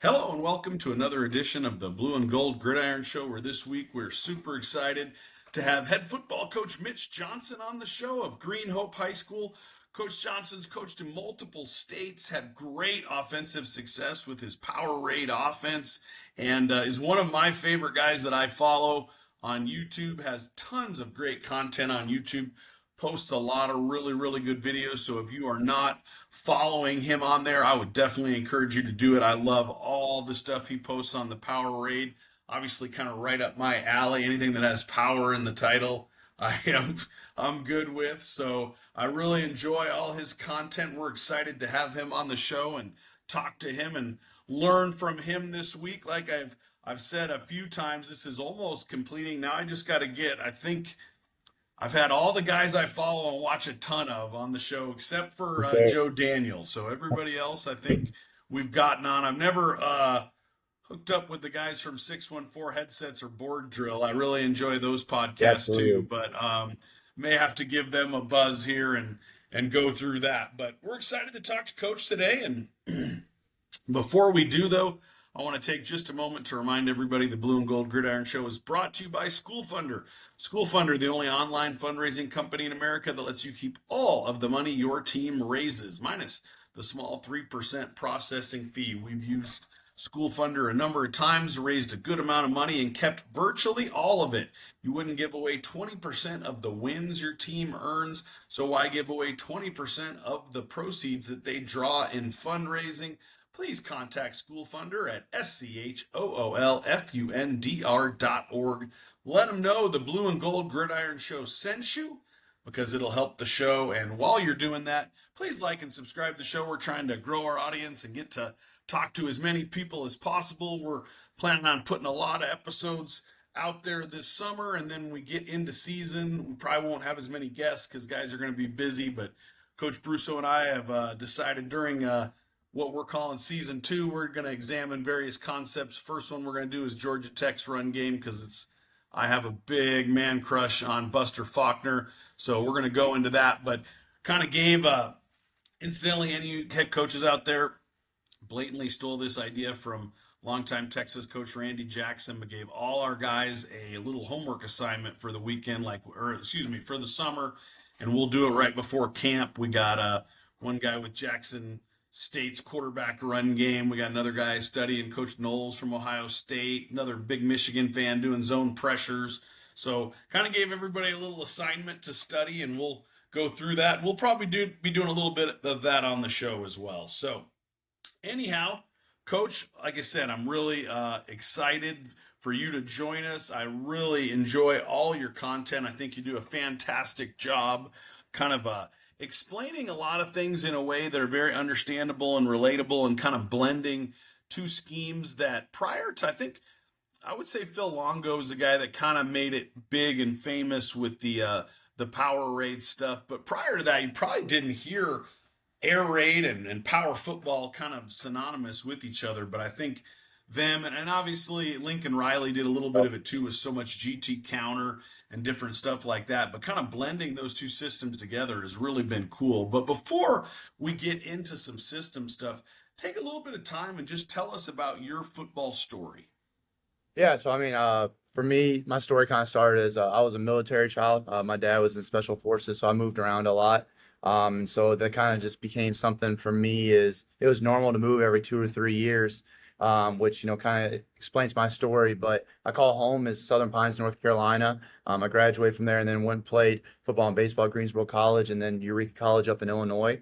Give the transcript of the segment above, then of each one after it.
Hello and welcome to another edition of the Blue and Gold Gridiron Show, where this week we're super excited to have head football coach Mitch Johnson on the show of Green Hope High School. Coach Johnson's coached in multiple states, had great offensive success with his power raid offense, and is one of my favorite guys that I follow on YouTube, has tons of great content on YouTube, posts a lot of really good videos. So if you are not following him on there, I would definitely encourage you to do it. I love all the stuff he posts on the Power Raid. Obviously, kind of right up my alley. Anything that has power in the title, I'm good with. So I really enjoy all his content. We're excited to have him on the show and talk to him and learn from him this week. Like I've said a few times, this is almost completing. Now I just got to I think I've had all the guys I follow and watch a ton of on the show, except for Sure. Joe Daniels. So everybody else, I think we've gotten on. I've never hooked up with the guys from 614 Headsets or Board Drill. I really enjoy those Yeah, podcasts too, absolutely. but may have to give them a buzz here and go through that. But we're excited to talk to Coach today, and before we do, though, I want to take just a moment to remind everybody the Blue and Gold Gridiron Show is brought to you by School Funder. School Funder, the only online fundraising company in America that lets you keep all of the money your team raises, minus the small 3% processing fee. We've used School Funder a number of times, raised a good amount of money, and kept virtually all of it. You wouldn't give away 20% of the wins your team earns, so why give away 20% of the proceeds that they draw in fundraising? Please contact School Funder at schoolfundr.org. Let them know the Blue and Gold Gridiron Show sent you, because it'll help the show. And while you're doing that, please like and subscribe to the show. We're trying to grow our audience and get to talk to as many people as possible. We're planning on putting a lot of episodes out there this summer, and then when we get into season, we probably won't have as many guests because guys are going to be busy. But Coach Brusso and I have decided during what we're calling season two, we're going to examine various concepts. First one we're going to do is Georgia Tech's run game, because I have a big man crush on Buster Faulkner, so we're going to go into that. But kind of gave, incidentally, any head coaches out there blatantly stole this idea from longtime Texas coach Randy Jackson, but gave all our guys a little homework assignment for the weekend, or excuse me, for the summer, and we'll do it right before camp. We got one guy with Jackson State's quarterback run game. We got another guy studying Coach Knowles from Ohio State, another big Michigan fan doing zone pressures. So kind of gave everybody a little assignment to study, and we'll go through that. We'll probably be doing a little bit of that on the show as well. So anyhow, Coach, like I said, I'm really excited for you to join us. I really enjoy all your content. I think you do a fantastic job kind of explaining a lot of things in a way that are very understandable and relatable, and kind of blending two schemes that prior to, I think, I would say Phil Longo is the guy that kind of made it big and famous with the power raid stuff. But prior to that, you probably didn't hear air raid and power football kind of synonymous with each other. But I think them, and obviously Lincoln Riley did a little bit of it too, with so much GT counter and different stuff like that. But kind of blending those two systems together has really been cool. But before we get into some system stuff, take a little bit of time and just tell us about your football story. Yeah, so for me, my story kind of started as I was a military child. My dad was in special forces, so I moved around a lot. So that kind of just became something for me. Is it was normal to move every 2 or 3 years, which kind of explains my story. But I call home is Southern Pines, North Carolina. I graduated from there and then went and played football and baseball at Greensboro College, and then Eureka College up in Illinois,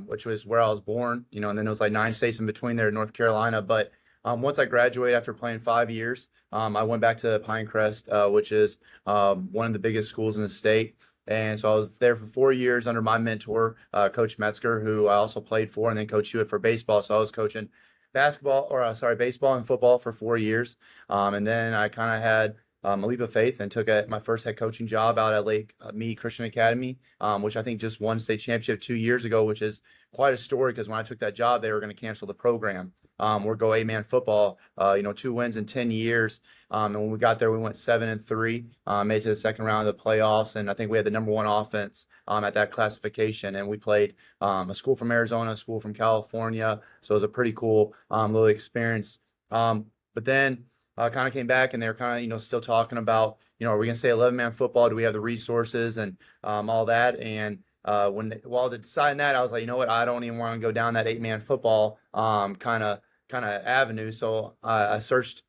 which was where I was born. And then it was like 9 states in between there in North Carolina, but once I graduated after playing 5 years, I went back to Pinecrest, which is one of the biggest schools in the state. And so I was there for 4 years under my mentor, Coach Metzger, who I also played for, and then Coach Hewitt for baseball. So I was coaching baseball and football for 4 years. And then I kind of had a leap of faith and took my first head coaching job out at Lake Mead Christian Academy, which I think just won state championship 2 years ago, which is quite a story because when I took that job, they were going to cancel the program. We're go 8-man football, 2 wins in 10 years. And when we got there, we went 7-3, made it to the second round of the playoffs, and I think we had the number one offense at that classification. And we played a school from Arizona, a school from California, so it was a pretty cool little experience. But then kind of came back, and they were kind of still talking about are we going to say 11-man football? Do we have the resources and all that? And while they're deciding that, I was like, you know what, I don't even want to go down that 8-man football kind of avenue. So I searched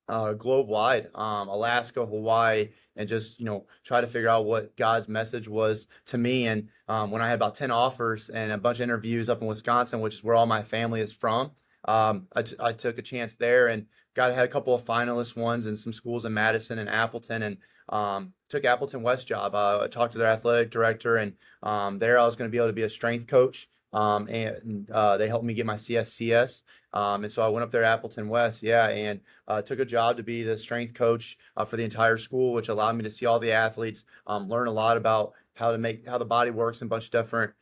globe wide, Alaska, Hawaii, and just try to figure out what God's message was to me. And when I had about 10 offers and a bunch of interviews up in Wisconsin, which is where all my family is from, I took a chance there and had a couple of finalist ones in some schools in Madison and Appleton, and took Appleton West job. I talked to their athletic director, and there I was going to be able to be a strength coach. And they helped me get my CSCS. And so I went up there at Appleton West, yeah, and took a job to be the strength coach for the entire school, which allowed me to see all the athletes, learn a lot about how the body works in a bunch of different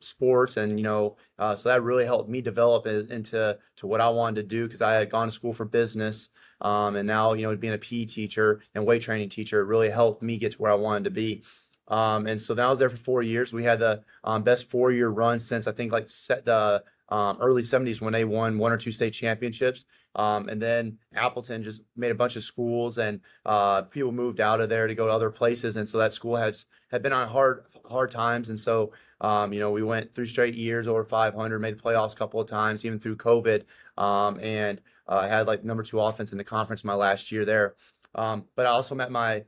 sports, and so that really helped me develop into what I wanted to do, because I had gone to school for business, and now being a PE teacher and weight training teacher really helped me get to where I wanted to be. And so then I was there for 4 years. We had the best 4-year run since I think like the early 70s, when they won 1 or 2 state championships. And then Appleton just made a bunch of schools, and people moved out of there to go to other places. And so that school had been on hard times. And so, we went 3 straight years over 500, made the playoffs a couple of times, even through COVID. And I had like number 2 offense in the conference my last year there. But I also met my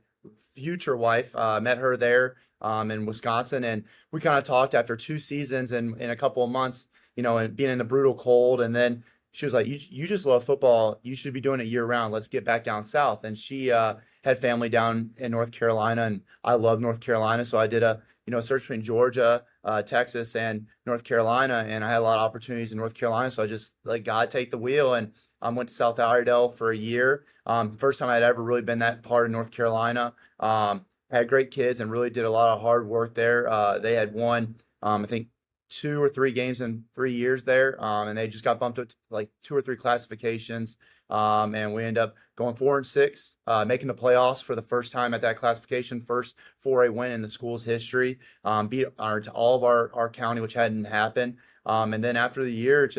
future wife, met her there in Wisconsin, and we kind of talked after 2 seasons and in a couple of months, and being in the brutal cold. And then she was like, you just love football. You should be doing it year round. Let's get back down south. And she had family down in North Carolina, and I love North Carolina. So I did a search between Georgia, Texas, and North Carolina, and I had a lot of opportunities in North Carolina. So I just let God take the wheel, and went to South Iredell for a year. First time I'd ever really been that part of North Carolina. Had great kids and really did a lot of hard work there. They had won, I think, 2 or 3 games in 3 years there, and they just got bumped up to like 2 or 3 classifications, and we ended up going 4-6, making the playoffs for the first time at that classification, first 4A win in the school's history, beat all of our county, which hadn't happened. And then after the year,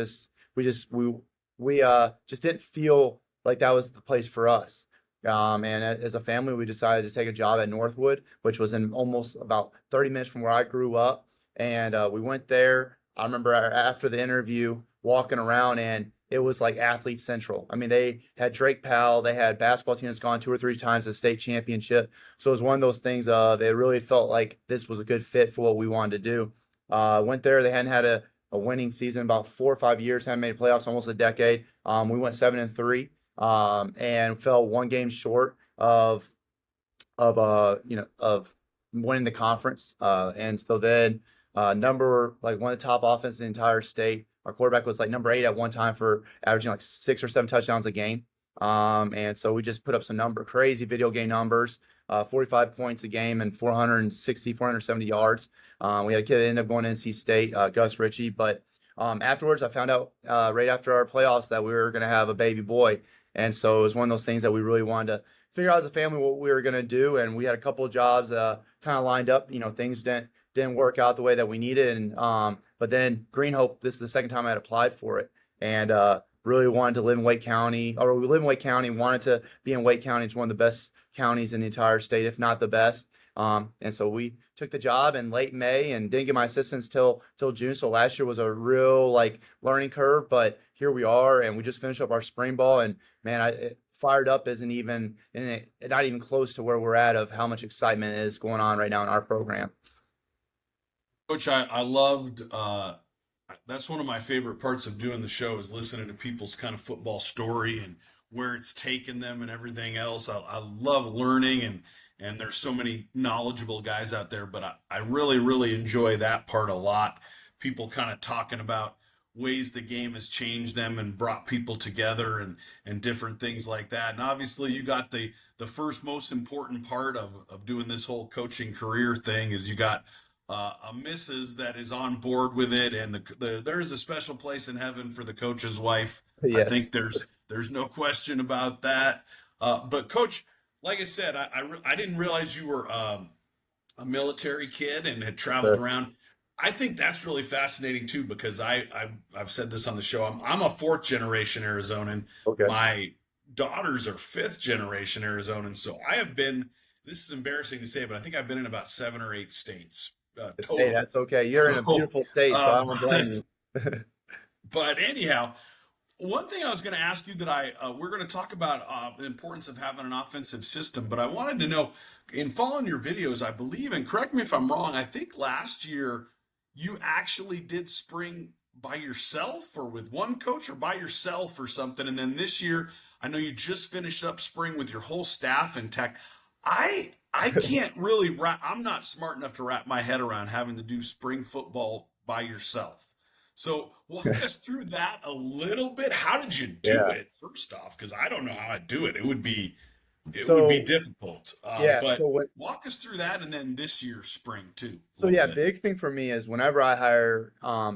we just didn't feel like that was the place for us. And as a family, we decided to take a job at Northwood, which was in almost about 30 minutes from where I grew up. And we went there. I remember after the interview walking around, and it was like athlete central. I mean, they had Drake Powell, they had basketball team that's gone 2 or 3 times to the state championship. So it was one of those things of it really felt like this was a good fit for what we wanted to do. Went there. They hadn't had a winning season about 4 or 5 years, hadn't made playoffs almost a decade. We went 7-3, and fell 1 game short of winning the conference. And so then one of the top offenses in the entire state. Our quarterback was like number 8 at one time for averaging like 6 or 7 touchdowns a game. And so we just put up some crazy video game numbers, 45 points a game and 470 yards. We had a kid that ended up going to NC State, Gus Ritchie. But afterwards, I found out right after our playoffs that we were going to have a baby boy. And so it was one of those things that we really wanted to figure out as a family what we were going to do. And we had a couple of jobs kind of lined up. Things didn't work out the way that we needed. And but then Green Hope, this is the second time I had applied for it, and really wanted to live in Wake County, or we live in Wake County, wanted to be in Wake County. It's one of the best counties in the entire state, if not the best. And so we took the job in late May and didn't get my assistance till June. So last year was a real learning curve, but here we are, and we just finished up our spring ball, and man, fired up not even close to where we're at of how much excitement is going on right now in our program. Coach, I loved. That's one of my favorite parts of doing the show is listening to people's kind of football story and where it's taken them and everything else. I love learning, and there's so many knowledgeable guys out there, but I really, really enjoy that part a lot. People kind of talking about ways the game has changed them and brought people together and different things like that. And obviously you got the first most important part of doing this whole coaching career thing is you got a missus that is on board with it, and there's a special place in heaven for the coach's wife. I think Yes. there's no question about that. But coach, like I said, I didn't realize you were a military kid and had traveled So, around. I think that's really fascinating too because I've said this on the show. I'm a fourth generation Arizonan. okay. My daughters are fifth generation Arizonan, so I have been. This is embarrassing to say, but I think I've been in about 7 or 8 states Hey, total. that's okay. You're in a So, beautiful state, so I don't blame but, you. but anyhow, one thing I was going to ask you that we're going to talk about the importance of having an offensive system, but I wanted to know in following your videos, I believe, and correct me if I'm wrong, I think last year you actually did spring by yourself or with one coach or by yourself or something, and then this year I know you just finished up spring with your whole staff in tech. I can't really wrap. I'm not smart enough to wrap my head around having to do spring football by yourself. So walk us through that a little bit. How did you do Yeah. it? First off, because I don't know how to do it. It would be So difficult. yeah. But walk us through that, and then this year's spring too, a So little yeah, bit. big thing for me is whenever I hire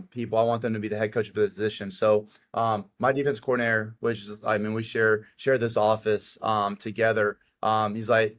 people, I want them to be the head coach of the position. So my defense coordinator, which is I mean we share this office together. He's like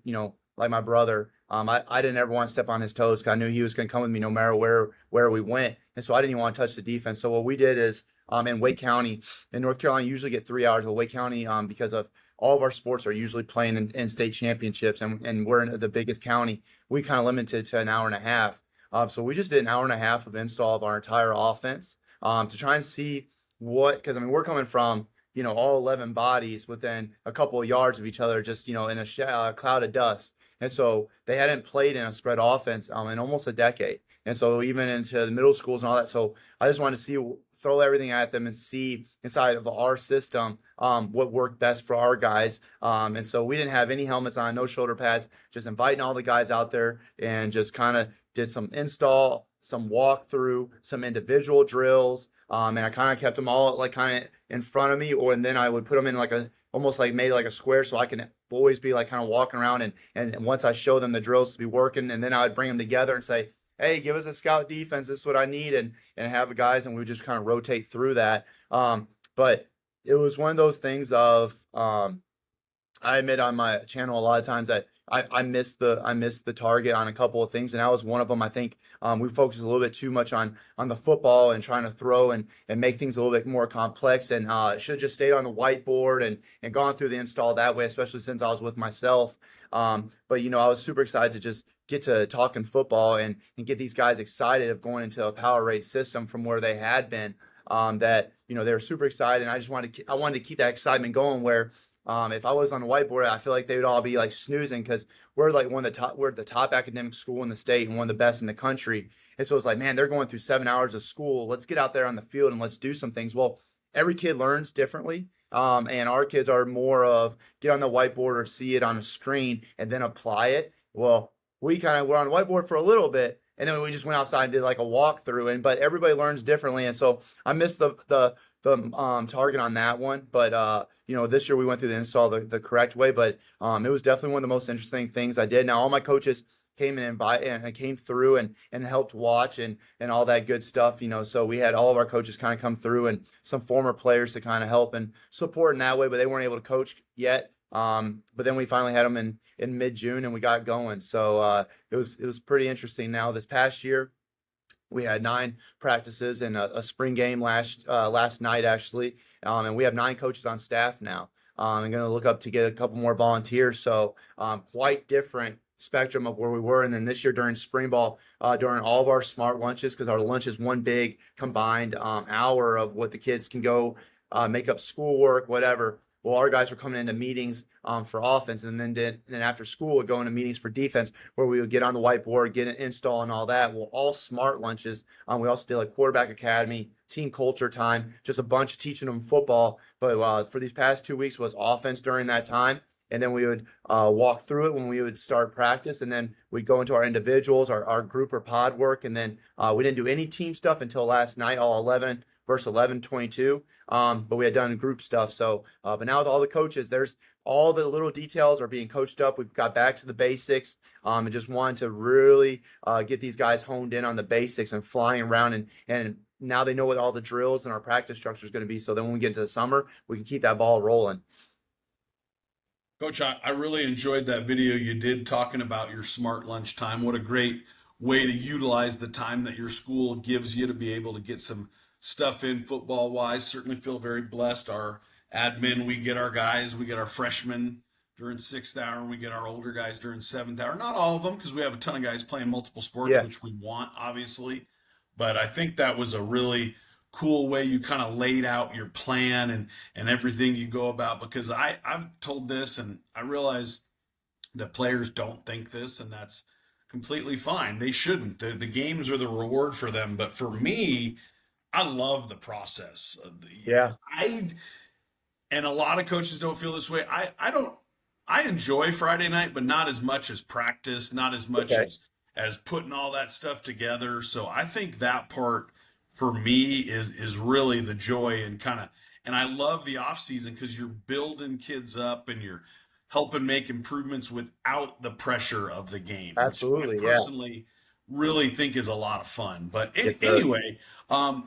like my brother. I didn't ever want to step on his toes because I knew he was going to come with me no matter where we went, and so I didn't even want to touch the defense. So what we did is in Wake County in North Carolina, you usually get 3 hours. But Wake County because of all of our sports are usually playing in state championships, and we're in the biggest county. We kind of limited to an hour and a half. So we just did an hour and a half of install of our entire offense to try and see because I mean we're coming from all 11 bodies within a couple of yards of each other, just in a cloud of dust, and so they hadn't played in a spread offense in almost a decade, and so even into the middle schools and all that. So I just wanted to throw everything at them and see inside of our system what worked best for our guys. And so we didn't have any helmets on, no shoulder pads, just inviting all the guys out there and just kind of did some install, some walkthrough, some individual drills. And I kind of kept them all like kind of in front of me, and then I would put them in like almost like made like a square so I can always be like kind of walking around and once I show them the drills to be working, and then I would bring them together and say, hey, give us a scout defense. This is what I need, and have the guys, and we would just kind of rotate through that. But it was one of those things of I admit on my channel a lot of times that I missed the target on a couple of things, and that was one of them. I think we focused a little bit too much on the football and trying to throw and make things a little bit more complex, and it should have just stayed on the whiteboard and gone through the install that way, especially since I was with myself. But I was super excited to just get to talking football and get these guys excited of going into a power rate system from where they had been. That they were super excited, and I wanted to keep that excitement going where if I was on the whiteboard, I feel like they would all be like snoozing because we're like we're the top academic school in the state and one of the best in the country. And so it's like, man, they're going through 7 hours of school. Let's get out there on the field and let's do some things. Well, every kid learns differently. And our kids are more of get on the whiteboard or see it on a screen and then apply it. Well, we kind of were on the whiteboard for a little bit, and then we just went outside and did like a walkthrough. But everybody learns differently, and so I missed the target on that one. But this year we went through the install the correct way. But it was definitely one of the most interesting things I did. Now all my coaches came and came through and helped watch and all that good stuff. So we had all of our coaches kind of come through and some former players to kind of help and support in that way, but they weren't able to coach yet. But then we finally had them in mid-June and we got going. So it was pretty interesting. Now this past year we had 9 practices and a spring game last night actually, and we have 9 coaches on staff now. I'm going to look up to get a couple more volunteers. So quite different spectrum of where we were. And then this year during spring ball, during all of our smart lunches, because our lunch is one big combined hour of what the kids can go make up schoolwork, whatever. Well, our guys were coming into meetings for offense, and then after school, we'd go into meetings for defense, where we would get on the whiteboard, get an install, and all that. Well, all smart lunches. We also did like quarterback academy, team culture time, just a bunch of teaching them football. But for these past 2 weeks was offense during that time, and then we would walk through it when we would start practice, and then we'd go into our individuals, our group or pod work, and then we didn't do any team stuff until last night. All 11 versus 11, 22. But we had done group stuff. So, but now with all the coaches, there's all the little details are being coached up. We've got back to the basics, and just wanted to really get these guys honed in on the basics and flying around, and now they know what all the drills and our practice structure is going to be. So then when we get into the summer, we can keep that ball rolling. Coach, I really enjoyed that video you did talking about your smart lunch time. What a great way to utilize the time that your school gives you to be able to get some stuff in football wise. Certainly feel very blessed. Our admin, we get our guys, we get our freshmen during 6th hour, and we get our older guys during 7th hour. Not all of them, because we have a ton of guys playing multiple sports, Yeah, which we want, obviously. But I think that was a really cool way you kind of laid out your plan and everything you go about, because I've told this and I realize that players don't think this, and that's completely fine. They shouldn't. The games are the reward for them. But for me, I love the process. yeah, I and a lot of coaches don't feel this way. I don't. I enjoy Friday night, but not as much as practice, not as much okay, as putting all that stuff together. So I think that part for me is really the joy, and kind of, and I love the off season because you're building kids up and you're helping make improvements without the pressure of the game, which I absolutely, yeah, personally really think is a lot of fun. But yes, sir. anyway,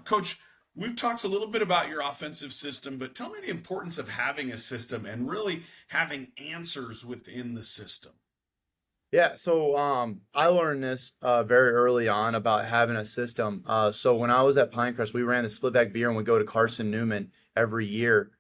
Coach, we've talked a little bit about your offensive system, but tell me the importance of having a system and really having answers within the system. Yeah, so I learned this very early on about having a system. So when I was at Pinecrest, we ran the split back beer and we go to Carson Newman every year,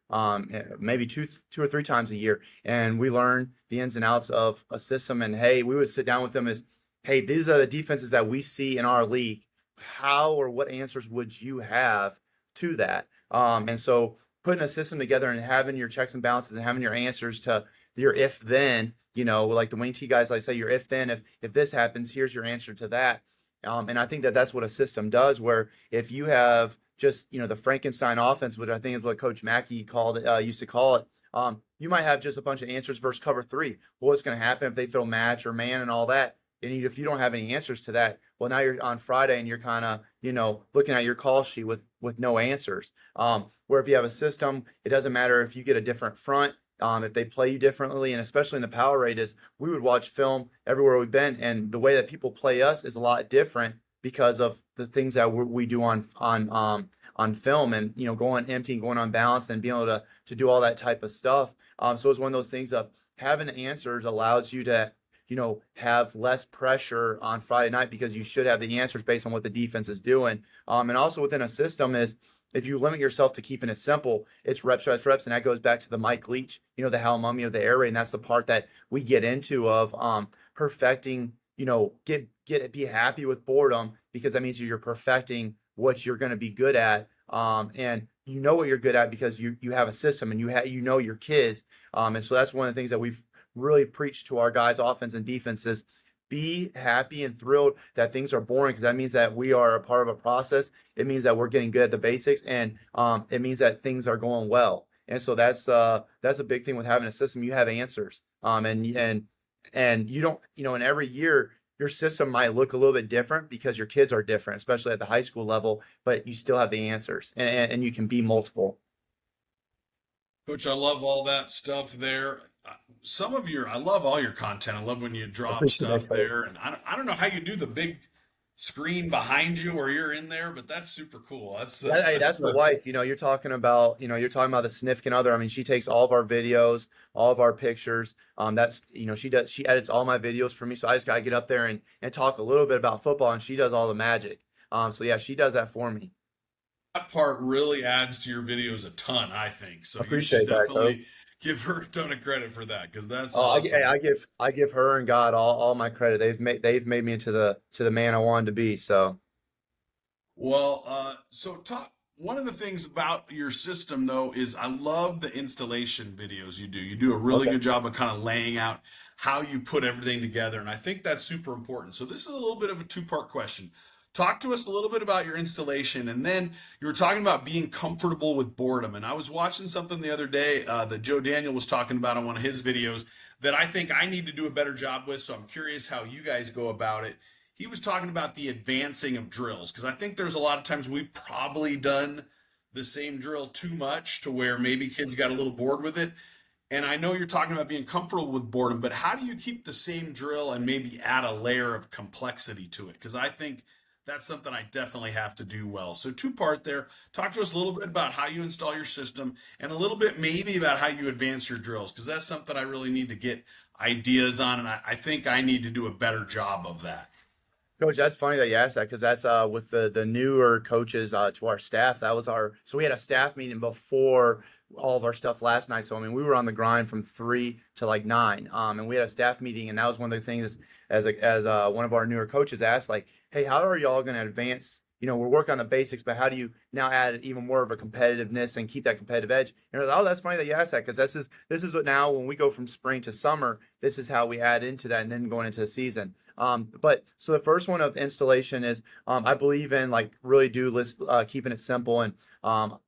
maybe two or three times a year, and we learned the ins and outs of a system. And hey, we would sit down with them as, hey, these are the defenses that we see in our league. How or what answers would you have to that? And so putting a system together and having your checks and balances and having your answers to your if then, like the Wayne T guys, like say your if then, if this happens, here's your answer to that. And I think that that's what a system does, where if you have just, the Frankenstein offense, which I think is what Coach Mackey used to call it, you might have just a bunch of answers versus cover three. Well, what's going to happen if they throw match or man and all that? And if you don't have any answers to that, well, now you're on Friday and you're kind of, looking at your call sheet with no answers. Where if you have a system, it doesn't matter if you get a different front, if they play you differently, and especially in the power rate, is we would watch film everywhere we've been, and the way that people play us is a lot different because of the things that we do on film, and going empty and going on balance and being able to do all that type of stuff. So it's one of those things of having answers allows you to have less pressure on Friday night because you should have the answers based on what the defense is doing. And also within a system is, if you limit yourself to keeping it simple, it's reps, reps, reps. And that goes back to the Mike Leach, the Hal Mummy of the air raid. And that's the part that we get into of perfecting, be happy with boredom, because that means you're perfecting what you're going to be good at. And you know what you're good at because you have a system, and your kids. And so that's one of the things that we've really preached to our guys, offense and defense, is be happy and thrilled that things are boring, because that means that we are a part of a process. It means that we're getting good at the basics, and it means that things are going well. And so that's a big thing with having a system. You have answers, and you don't, and every year your system might look a little bit different because your kids are different, especially at the high school level. But you still have the answers, and you can be multiple. Coach, I love all that stuff there. I love all your content. I love when you I drop appreciate that, stuff Coach. there. And I don't know how you do the big screen behind you or you're in there, but that's super cool. Hey, That's that's my wife. You're talking about the significant other. I mean, she takes all of our videos, all of our pictures. She edits all my videos for me. So I just gotta get up there and talk a little bit about football, and she does all the magic. So yeah, she does that for me. that part really adds to your videos a ton, I think. So I you should appreciate that, Coach. definitely give her a ton of credit for that, because that's Oh, hey, awesome. I give her and God all my credit. They've made me into the man I wanted to be. So Well, so talk. One of the things about your system, though, is I love the installation videos you do. You do a really okay, good job of kind of laying out how you put everything together, and I think that's super important. So this is a little bit of a two-part question. Talk to us a little bit about your installation, and then you were talking about being comfortable with boredom. And I was watching something the other day that Joe Daniel was talking about on one of his videos that I think I need to do a better job with. So I'm curious how you guys go about it. He was talking about the advancing of drills, because I think there's a lot of times we've probably done the same drill too much to where maybe kids got a little bored with it? And I know you're talking about being comfortable with boredom, but how do you keep the same drill and maybe add a layer of complexity to it? Because I think that's something I definitely have to do well. So, two part there. Talk to us a little bit about how you install your system and a little bit maybe about how you advance your drills, because that's something I really need to get ideas on. And I think I need to do a better job of that. Coach, that's funny that you asked that because that's with the newer coaches to our staff. That was our so we had a staff meeting before all of our stuff last night. So I mean, we were on the grind from 3 to like 9, and we had a staff meeting, and that was one of the things as one of our newer coaches asked, like, hey, how are y'all going to advance? We're working on the basics, but how do you now add even more of a competitiveness and keep that competitive edge? And like, oh, that's funny that you asked that because this is what now when we go from spring to summer, this is how we add into that, and then going into the season. But so the first one of installation is I believe in like really do list keeping it simple and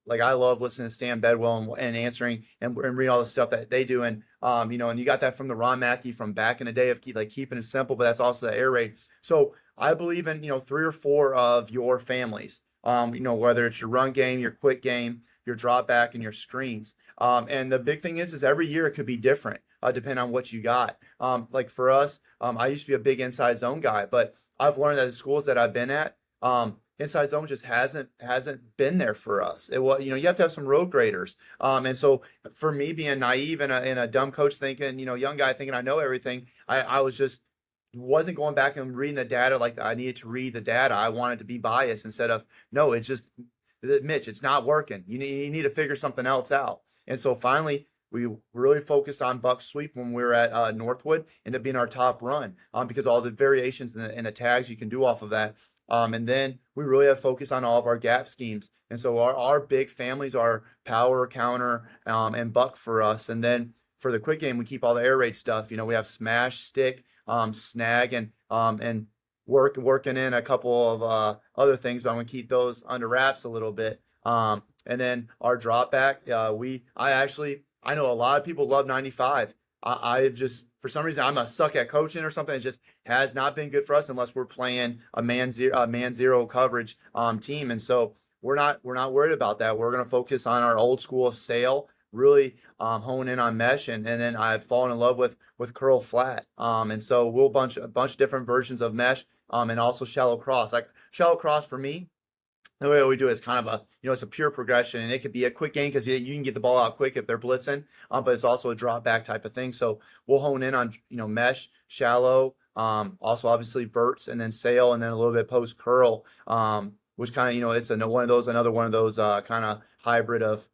like I love listening to Stan Bedwell and answering and read all the stuff that they do and and you got that from the Ron Mackey from back in the day of keeping it simple, but that's also the air raid. So I believe in 3 or 4 of your families. Whether it's your run game, your quick game, your drop back, and your screens. And the big thing is every year it could be different, depending on what you got. Like for us, I used to be a big inside zone guy, but I've learned that the schools that I've been at, inside zone just hasn't been there for us. You have to have some road graders. And so for me being naive and a dumb coach thinking, young guy thinking I know everything, I was just wasn't going back and reading the data like I needed to read the data. I wanted to be biased instead of no, it's just Mitch, it's not working. You need to figure something else out. And so finally, we really focused on buck sweep when we were at Northwood, ended up being our top run because all the variations and the tags you can do off of that. And then we really have focused on all of our gap schemes. And so our big families are power, counter, and buck for us. And then for the quick game, we keep all the air raid stuff. We have smash, stick, snag, and working in a couple of other things, but I'm gonna keep those under wraps a little bit. And then our drop back, I know a lot of people love 95. I've just for some reason I'm a suck at coaching or something. It just has not been good for us unless we're playing a man zero coverage team, and so we're not worried about that. We're gonna focus on our old school of sail, really hone in on mesh, and then I've fallen in love with curl flat. And so we'll a bunch of different versions of mesh, and also shallow cross. Like shallow cross for me, the way we do it is kind of it's a pure progression, and it could be a quick game because you can get the ball out quick if they're blitzing, but it's also a drop back type of thing. So we'll hone in on mesh, shallow, also obviously verts, and then sail, and then a little bit post curl, which kind of it's another one of those kind of hybrid of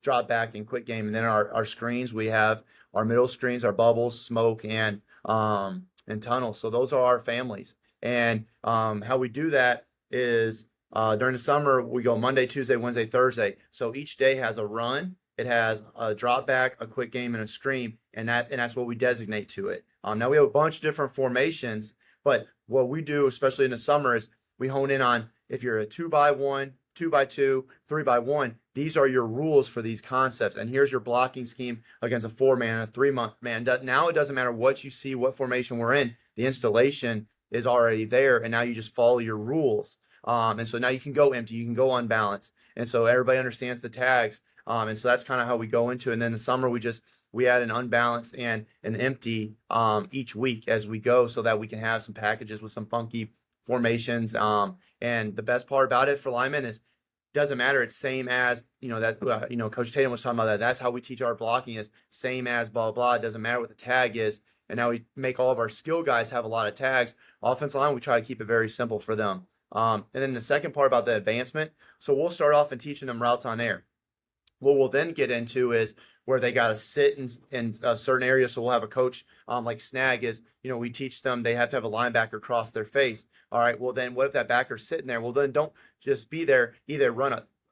drop back and quick game. And then our screens, we have our middle screens, our bubbles, smoke, and tunnel. So those are our families. And how we do that is during the summer we go Monday, Tuesday, Wednesday, Thursday. So each day has a run. It has a drop back, a quick game, and a screen, and that's what we designate to it. Now we have a bunch of different formations, but what we do, especially in the summer, is we hone in on if you're a 2x1, 2x2, 3x1. These are your rules for these concepts, and here's your blocking scheme against a 4-man and a 3-man. Now it doesn't matter what you see, what formation we're in. The installation is already there, and now you just follow your rules. And so now you can go empty, you can go unbalanced, and so everybody understands the tags. And so that's kind of how we go into it. And then in the summer we add an unbalanced and an empty each week as we go, so that we can have some packages with some funky formations. And the best part about it for linemen is doesn't matter. It's same as Coach Tatum was talking about that. That's how we teach our blocking is same as blah blah. It doesn't matter what the tag is. And now we make all of our skill guys have a lot of tags. Offensive line, we try to keep it very simple for them. And then the second part about the advancement. So we'll start off in teaching them routes on air. What we'll then get into is where they got to sit in a certain area. So we'll have a coach like Snag is, we teach them they have to have a linebacker cross their face. All right, well then what if that backer's sitting there? Well then don't just be there. Either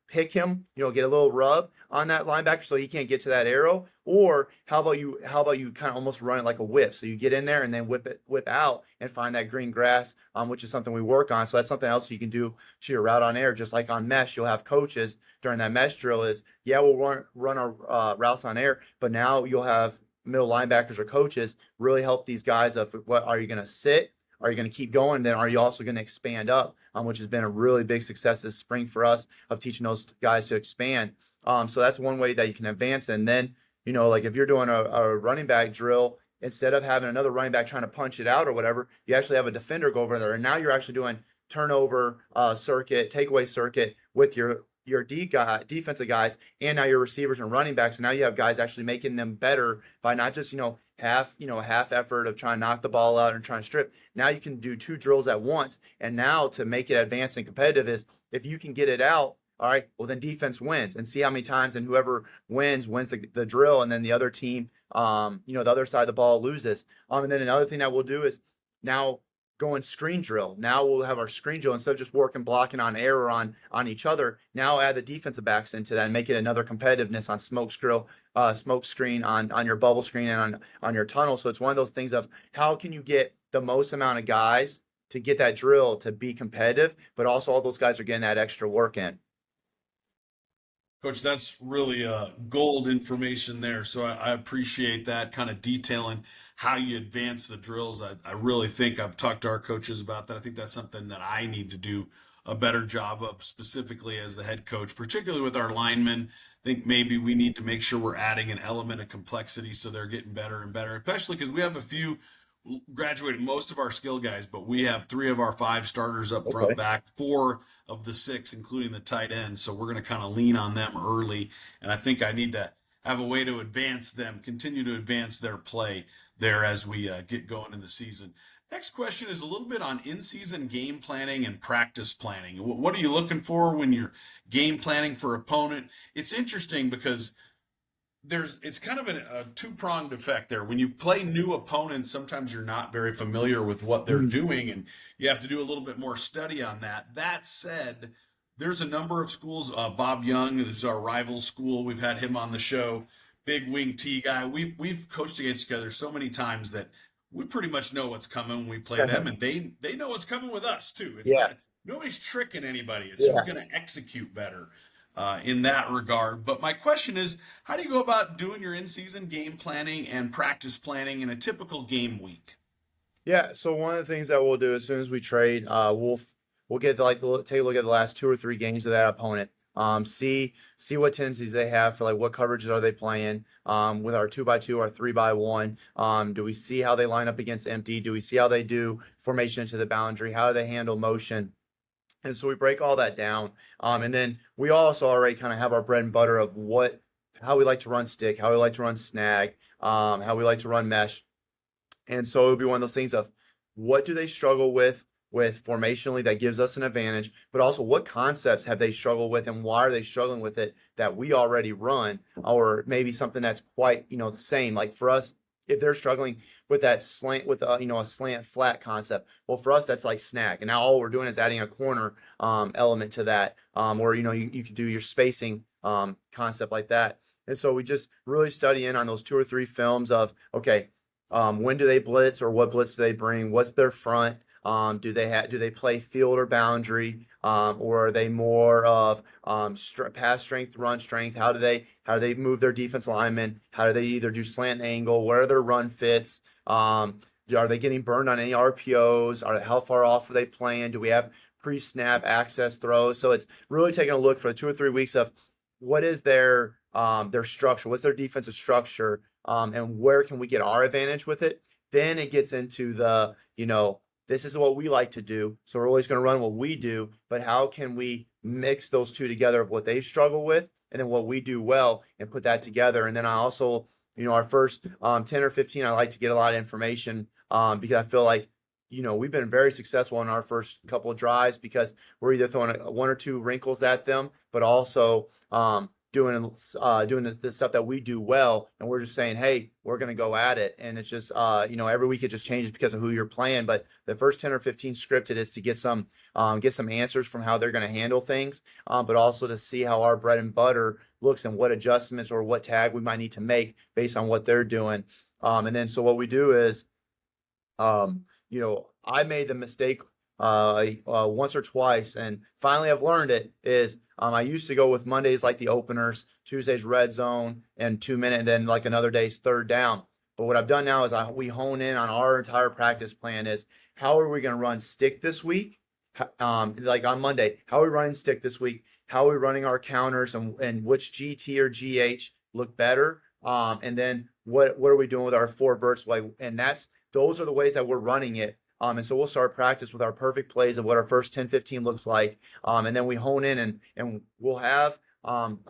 pick him, get a little rub on that linebacker so he can't get to that arrow. Or how about you kind of almost run it like a whip? So you get in there and then whip out and find that green grass, which is something we work on. So that's something else you can do to your route on air. Just like on mesh, you'll have coaches during that mesh drill we'll run our routes on air, but now you'll have middle linebackers or coaches really help these guys of what are you going to sit? Are you going to keep going? Then are you also going to expand up, which has been a really big success this spring for us of teaching those guys to expand. So that's one way that you can advance. And then, like if you're doing a running back drill, instead of having another running back trying to punch it out or whatever, you actually have a defender go over there. And now you're actually doing turnover circuit, takeaway circuit with your defensive guys, and now your receivers and running backs. And now you have guys actually making them better by not just half effort of trying to knock the ball out and trying to strip. Now you can do two drills at once. And now to make it advanced and competitive is if you can get it out. All right, well then defense wins, and see how many times, and whoever wins the drill, and then the other team, the other side of the ball loses. And then another thing that we'll do is now going screen drill. Now we'll have our screen drill instead of just working blocking on air or on each other. Now add the defensive backs into that and make it another competitiveness on smoke screen on your bubble screen and on your tunnel. So it's one of those things of how can you get the most amount of guys to get that drill to be competitive, but also all those guys are getting that extra work in. Coach, that's really gold information there. So I appreciate that kind of detailing how you advance the drills. I really think I've talked to our coaches about that. I think that's something that I need to do a better job of, specifically as the head coach, particularly with our linemen. I think maybe we need to make sure we're adding an element of complexity so they're getting better and better, especially because we have a few graduated, most of our skill guys, but we have 3 of our 5 starters up front, Okay. back, 4 of the 6, including the tight end. So we're going to kind of lean on them early. And I think I need to have a way to advance them, continue to advance their play there as we get going in the season. Next question is a little bit on in-season game planning and practice planning. What are you looking for when you're game planning for opponent? It's interesting because it's kind of a two-pronged effect there. When you play new opponents, sometimes you're not very familiar with what they're doing, and you have to do a little bit more study on that. That said, there's a number of schools. Bob Young is our rival school. We've had him on the show. Big wing T guy. We've coached against each other so many times that we pretty much know what's coming when we play them, and they know what's coming with us too. It's Yeah, not nobody's tricking anybody. It's who's yeah. going to execute better in that regard. But my question is, how do you go about doing your in-season game planning and practice planning in a typical game week? Yeah, so one of the things that we'll do as soon as we trade, we'll get to take a look at the last 2 or 3 games of that opponent. See what tendencies they have for like what coverages are they playing with our 2x2 or 3x1. Do we see how they line up against empty? Do we see how they do formation into the boundary? How do they handle motion? And so we break all that down. And then we also already kind of have our bread and butter of how we like to run stick, how we like to run snag, how we like to run mesh. And so it would be one of those things of what do they struggle with formationally that gives us an advantage, but also what concepts have they struggled with and why are they struggling with it that we already run, or maybe something that's quite, the same. Like for us, if they're struggling with that slant with a slant flat concept, well, for us that's like snag, and now all we're doing is adding a corner element to that, or you could do your spacing concept like that. And so we just really study in on those 2 or 3 films of okay, when do they blitz, or what blitz do they bring? What's their front? Do they play field or boundary, or are they more of pass strength, run strength? How do they move their defense linemen? How do they either do slant angle? Where are their run fits? Are they getting burned on any RPOs? How far off are they playing? Do we have pre-snap access throws? So it's really taking a look for 2 or 3 weeks of what is their structure, what's their defensive structure, and where can we get our advantage with it? Then it gets into the, this is what we like to do. So we're always going to run what we do, but how can we mix those two together of what they struggle with and then what we do well and put that together? And then I also, our first 10 or 15, I like to get a lot of information because I feel like, we've been very successful in our first couple of drives because we're either throwing 1 or 2 wrinkles at them, but also doing the stuff that we do well, and we're just saying, hey, we're going to go at it. And it's just every week it just changes because of who you're playing. But the first 10 or 15 scripted is to get some answers from how they're going to handle things, but also to see how our bread and butter looks and what adjustments or what tag we might need to make based on what they're doing. And then so what we do is I made the mistake once or twice, and finally I've learned it is I used to go with Mondays like the openers, Tuesdays red zone and 2-minute, and then like another day's third down. But what I've done now is we hone in on our entire practice plan is how are we going to run stick this week? Like on Monday, how are we running stick this week? How are we running our counters, and which GT or GH look better? And then what are we doing with our four verts? Like, and those are the ways that we're running it. And so we'll start practice with our perfect plays of what our first 10, 15 looks like. And then we hone in, and we'll have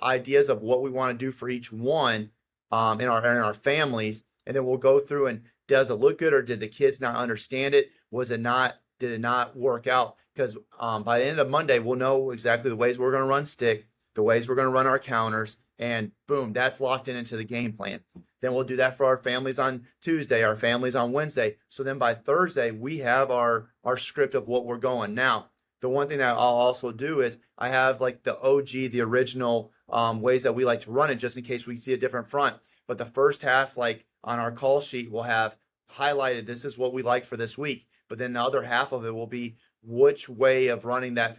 ideas of what we want to do for each one in our families. And then we'll go through, and does it look good, or did the kids not understand it? Did it not work out? Because by the end of Monday, we'll know exactly the ways we're going to run stick, the ways we're going to run our counters, and boom, that's locked into the game plan. Then we'll do that for our families on Tuesday, our families on Wednesday. So then by Thursday, we have our script of what we're going. Now, the one thing that I'll also do is I have like the OG, the original ways that we like to run it, just in case we see a different front. But the first half, like on our call sheet, we'll have highlighted, this is what we like for this week. But then the other half of it will be which way of running that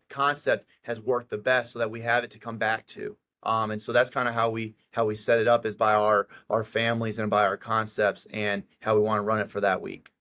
concept has worked the best, so that we have it to come back to. And so that's kind of how we set it up, is by our families and by our concepts and how we want to run it for that week.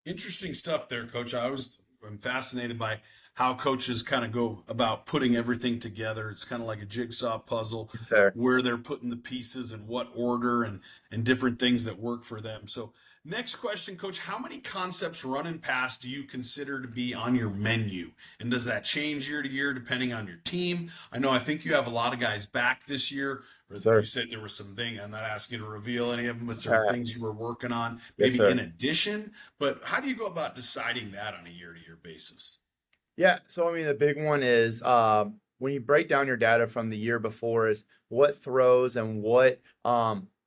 Interesting stuff there, Coach. I'm fascinated by how coaches kind of go about putting everything together. It's kind of like a jigsaw puzzle Fair. where they're putting the pieces in what order, and different things that work for them. So next question, Coach, how many concepts run and pass do you consider to be on your menu? And does that change year to year depending on your team? I think you have a lot of guys back this year. Or you Sir. said there was some thing. I'm not asking you to reveal any of them, but certain Uh, things you were working on, yes, maybe in sir. addition. But how do you go about deciding that on a year to year basis? Yeah, so I mean, the big one is when you break down your data from the year before, is what throws and where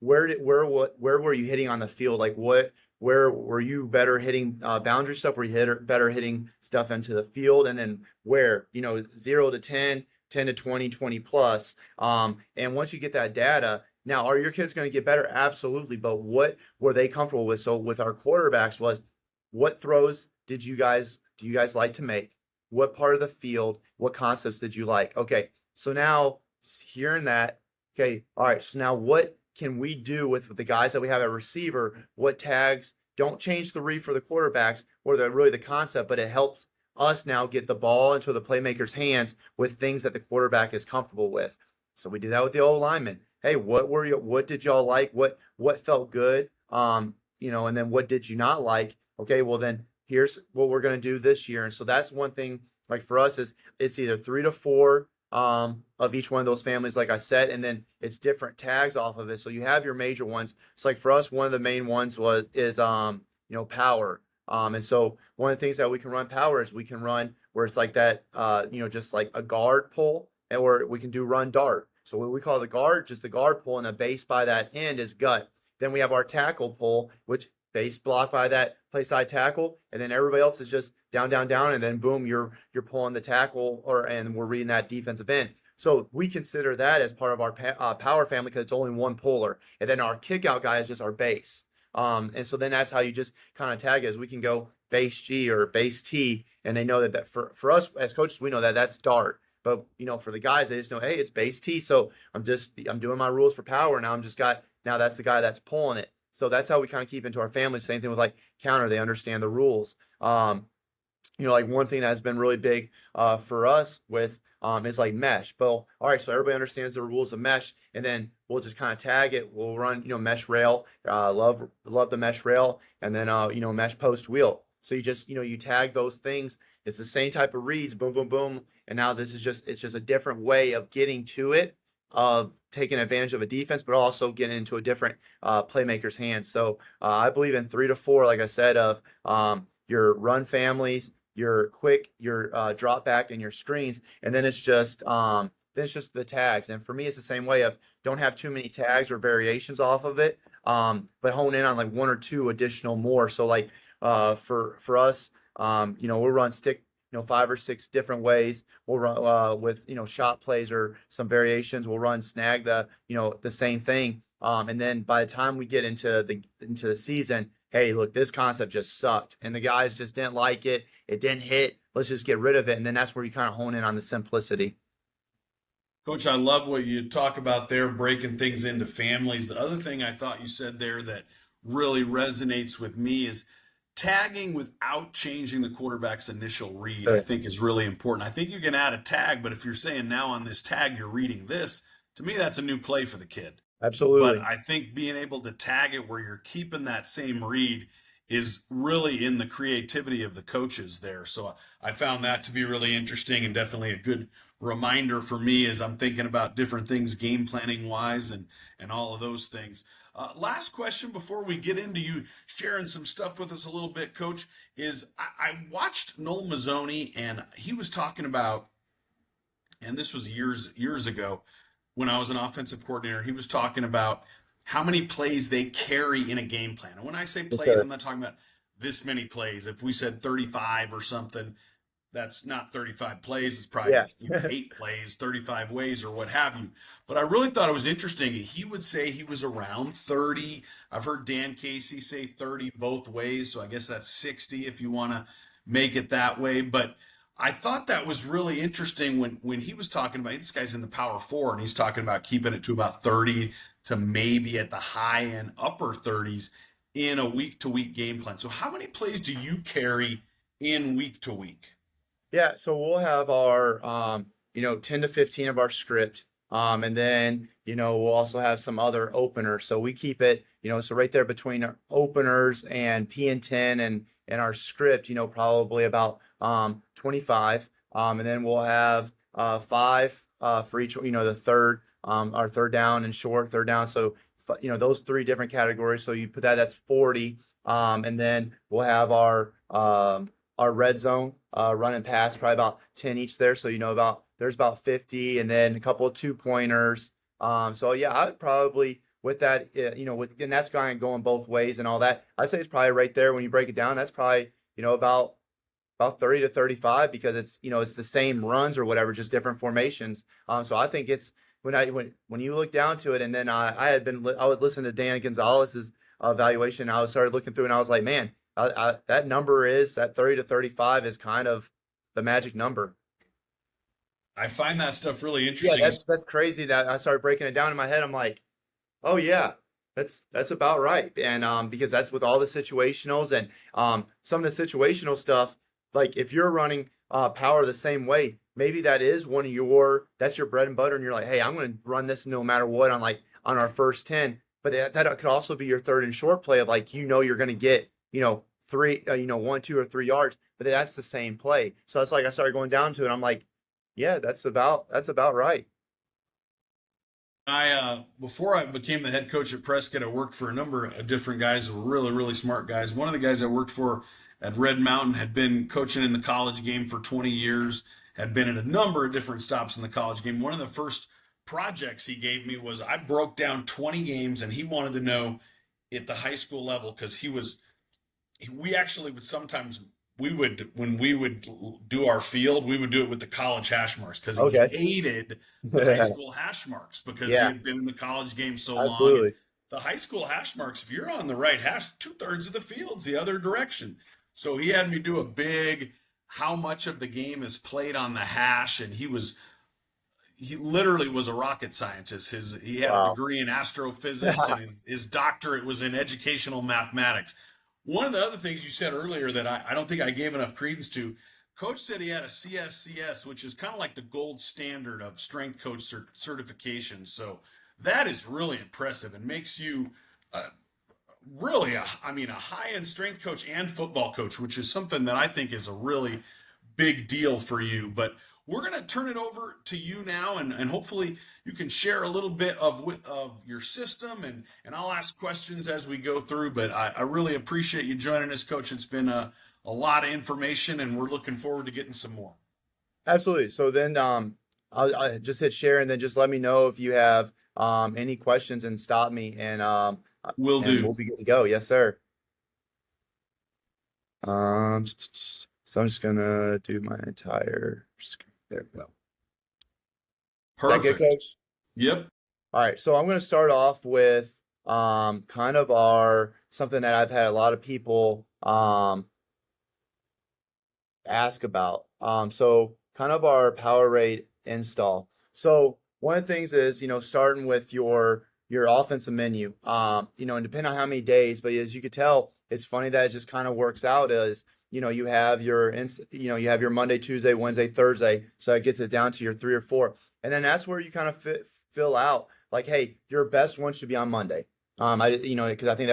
were you hitting on the field? Like, where were you better hitting boundary stuff? Were you better hitting stuff into the field? And then where, 0 to 10, 10 to 20, 20 plus. And once you get that data, now are your kids going to get better? Absolutely. But what were they comfortable with? So with our quarterbacks, was what throws do you guys like to make? What part of the field, what concepts did you like? Okay, so now hearing that, okay, all right, so now what can we do with the guys that we have at receiver? What tags? Don't change the read for the quarterbacks or really the concept, but it helps us now get the ball into the playmaker's hands with things that the quarterback is comfortable with. So we do that with the old linemen. Hey, what did y'all like? What felt good? And then what did you not like? Okay, well then here's what we're going to do this year. And so that's one thing, like for us, is it's either 3 to 4 of each one of those families, like I said, and then it's different tags off of it. So you have your major ones. So like for us, one of the main ones is power. And so one of the things that we can run power is we can run where it's like that, just like a guard pull, and where we can do run dart. So what we call the guard, just the guard pull, and the base by that end is gut. Then we have our tackle pull, which base block by that play side tackle, and then everybody else is just down, down, down, and then boom, you're pulling the tackle, and we're reading that defensive end. So we consider that as part of our power family, because it's only one puller, and then our kick out guy is just our base. And so then that's how you just kind of tag it, is we can go base G or base T, and they know that for us as coaches, we know that that's dart. But for the guys, they just know, hey, it's base T. So I'm doing my rules for power. Now that's the guy that's pulling it. So that's how we kind of keep into our family. Same thing with like counter. They understand the rules. Like one thing that has been really big for us with is like mesh. But all right, so everybody understands the rules of mesh, and then we'll just kind of tag it. We'll run mesh rail. Love the mesh rail, and then mesh post wheel. So you just you tag those things. It's the same type of reads. Boom, boom, boom. And now it's just a different way of getting to it, of taking advantage of a defense, but also getting into a different playmaker's hands. So I believe in 3 to 4, like I said, of your run families, your quick, your drop back, and your screens, and then it's just the tags. And for me, it's the same way of don't have too many tags or variations off of it, but hone in on like 1 or 2 additional more. So like for us, we'll run stick 5 or 6 different ways. We'll run with shot plays or some variations. We'll run snag the same thing. And then by the time we get into the season, hey, look, this concept just sucked, and the guys just didn't like it. It didn't hit. Let's just get rid of it. And then that's where you kind of hone in on the simplicity. Coach, I love what you talk about there, breaking things into families. The other thing I thought you said there that really resonates with me is tagging without changing the quarterback's initial read, I Sure. think is really important. I think you can add a tag, but if you're saying now on this tag you're reading this, to me that's a new play for the kid. But Absolutely. I think being able to tag it where you're keeping that same read is really in the creativity of the coaches there. So I found that to be really interesting and definitely a good reminder for me as I'm thinking about different things game planning wise and all of those things. Last question before we get into you sharing some stuff with us a little bit, Coach, is I watched Noel Mazzoni and he was talking about, and this was years ago when I was an offensive coordinator, he was talking about how many plays they carry in a game plan. And when I say Yes, plays, sir. I'm not talking about this many plays. If we said 35 or something, that's not 35 plays. It's probably Yeah. 8 plays, 35 ways, or what have you. But I really thought it was interesting. He would say he was around 30. I've heard Dan Casey say 30 both ways, so I guess that's 60 if you want to make it that way. But I thought that was really interesting when he was talking about this guy's in the power four and he's talking about keeping it to about 30 to maybe at the high end upper 30s in a week to week game plan. So how many plays do you carry in week to week? Yeah, so we'll have our 10 to 15 of our script. And then, we'll also have some other openers. So we keep it, so right there between our openers and P and 10 and our script, probably about 25. And then we'll have five for each, the third, our third down and short, third down. So those three different categories. So you put that's 40. And then we'll have our red zone run and pass, probably about 10 each there. So there's about 50, and then a couple of 2 pointers. So yeah, I would probably with that, and that's kind of going both ways and all that. I'd say it's probably right there when you break it down. That's probably about 30 to 35 because it's the same runs or whatever, just different formations. So I think it's when you look down to it, and then I would listen to Dan Gonzalez's evaluation. I started looking through, and I was like, man, that number is that 30 to 35 is kind of the magic number. I find that stuff really Yeah, interesting. that's crazy that I started breaking it down in my head. I'm like, oh yeah, that's about right. And because that's with all the situationals and some of the situational stuff, like if you're running power the same way, maybe that's your bread and butter, and you're like, hey, I'm going to run this no matter what on our first 10. But that could also be your third and short play of like you're going to get three 1, 2, or 3 yards, but that's the same play. So that's like I started going down to it. I'm like, yeah, that's about right. Before I became the head coach at Prescott, I worked for a number of different guys who were really, really smart guys. One of the guys I worked for at Red Mountain had been coaching in the college game for 20 years, had been at a number of different stops in the college game. One of the first projects he gave me was I broke down 20 games and he wanted to know at the high school level because we actually would sometimes when we would do our field, we would do it with the college hash marks because he Okay. hated the high school hash marks because he Yeah, had been in the college game so long. And absolutely. the high school hash marks, if you're on the right hash, 2/3 of the field's the other direction. So he had me do a big how much of the game is played on the hash, and he literally was a rocket scientist. He had a Wow. degree in astrophysics, and his doctorate was in educational mathematics. One of the other things you said earlier that I don't think I gave enough credence to, Coach said he had a CSCS, which is kind of like the gold standard of strength coach certification. So that is really impressive and makes you uh, really, a high end strength coach and football coach, which is something that I think is a really big deal for you. But we're going to turn it over to you now, and hopefully you can share a little bit of your system, and I'll ask questions as we go through. But I really appreciate you joining us, Coach. It's been a lot of information, and we're looking forward to getting some more. Absolutely. So then I just hit share and then just let me know if you have any questions and stop me Will and do. we'll be good to go. Yes, sir. So I'm just gonna do my entire screen. There we go. Is that good, Perfect. Coach? Yep. All right, so I'm going to start off with kind of our something that I've had a lot of people ask about. So kind of our power rate install. So one of the things is, starting with your offensive menu. And depending on how many days, but as you could tell, it's funny that it just kind of works out as you have you have your Monday, Tuesday, Wednesday, Thursday. So it gets it down to your 3 or 4, and then that's where you kind of fill out like, hey, your best one should be on Monday. Because I think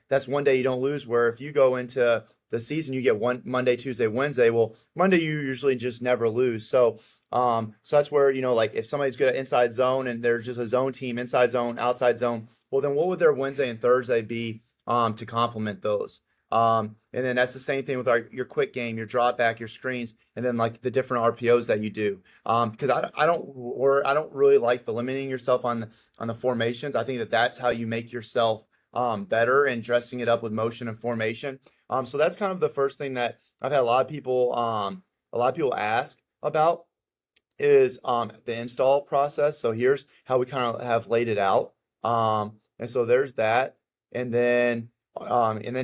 that's one day you don't lose. Where if you go into the season, you get one Monday, Tuesday, Wednesday. Well, Monday you usually just never lose. So that's where, like if somebody's good at inside zone and there's just a zone team, inside zone, outside zone, well then what would their Wednesday and Thursday be to complement those? And then that's the same thing with your quick game, your drop back, your screens, and then like the different RPOs that you do. Because I don't really like the limiting yourself on the formations. I think that's how you make yourself better and dressing it up with motion and formation. So that's kind of the first thing that I've had a lot of people ask about is the install process. So here's how we kind of have laid it out. And so there's that. And then